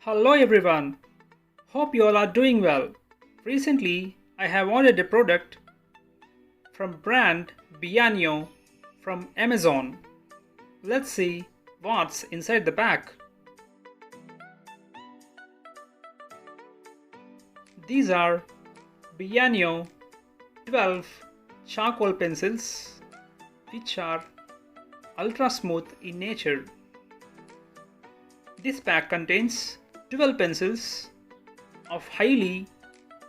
Hello everyone, hope you all are doing well. Recently, I have ordered a product from brand Bianyo from Amazon. Let's see what's inside the pack. These are Bianyo 12 charcoal pencils which are ultra smooth in nature. This pack contains 12 pencils of highly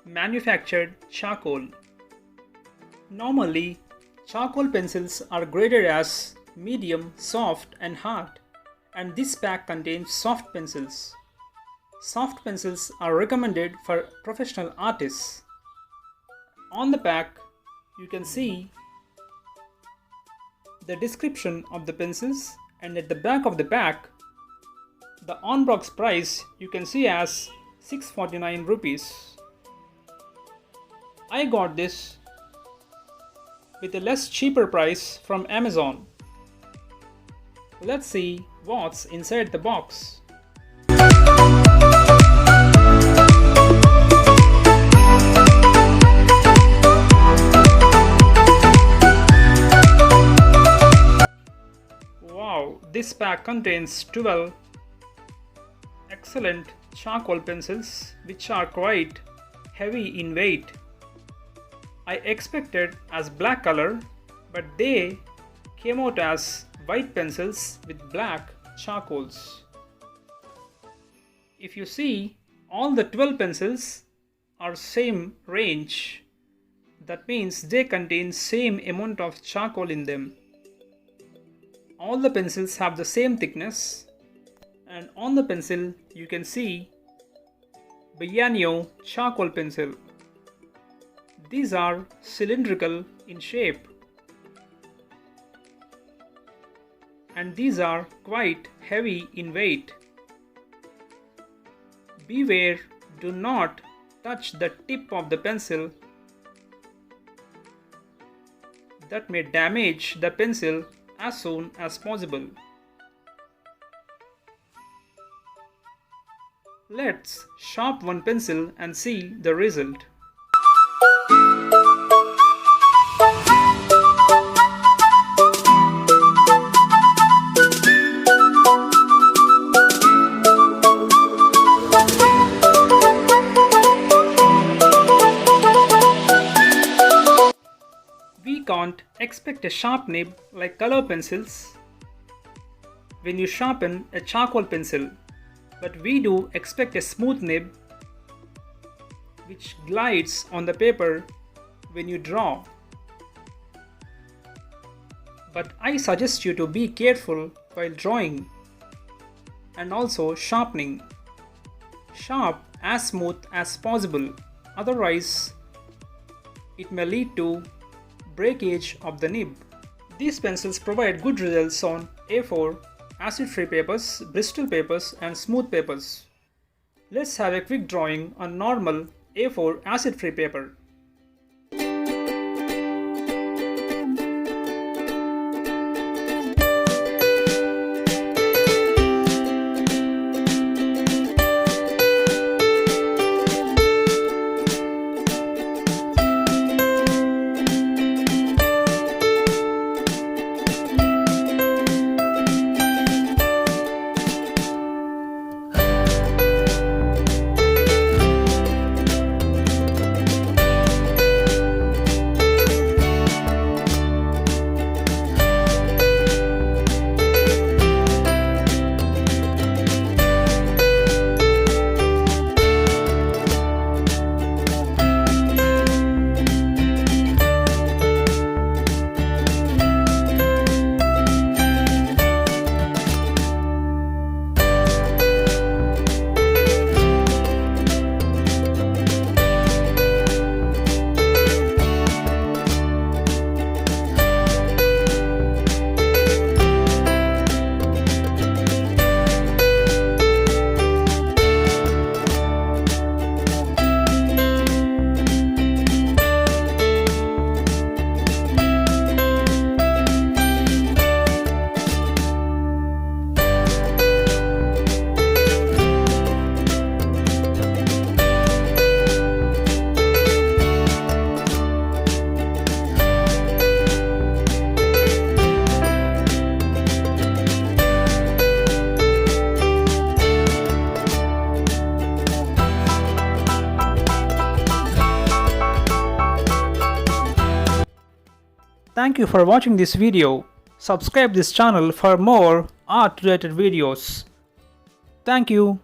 manufactured charcoal. Normally, charcoal pencils are graded as medium, soft and hard, and this pack contains soft pencils. Soft pencils are recommended for professional artists. On the pack, you can see the description of the pencils, and at the back of the pack, the on-box price you can see as 649 rupees. I got this with a less cheaper price from Amazon. Let's see what's inside the box. Wow, this pack contains 12 excellent charcoal pencils which are quite heavy in weight. I expected as black color, but they came out as white pencils with black charcoals. If you see, all the 12 pencils are same range. That means they contain same amount of charcoal in them. All the pencils have the same thickness, and on the pencil you can see Bianyo charcoal pencil. These are cylindrical in shape, and these are quite heavy in weight. Beware, do not touch the tip of the pencil. That may damage the pencil as soon as possible. Let's sharp one pencil and see the result. We can't expect a sharp nib like color pencils when you sharpen a charcoal pencil, but we do expect a smooth nib which glides on the paper when you draw. But I suggest you to be careful while drawing and also sharpening. Sharp as smooth as possible, otherwise it may lead to breakage of the nib. These pencils provide good results on A4, acid-free papers, Bristol papers and smooth papers. Let's have a quick drawing on normal A4 acid-free paper. Thank you for watching this video. Subscribe this channel for more art related videos. Thank you.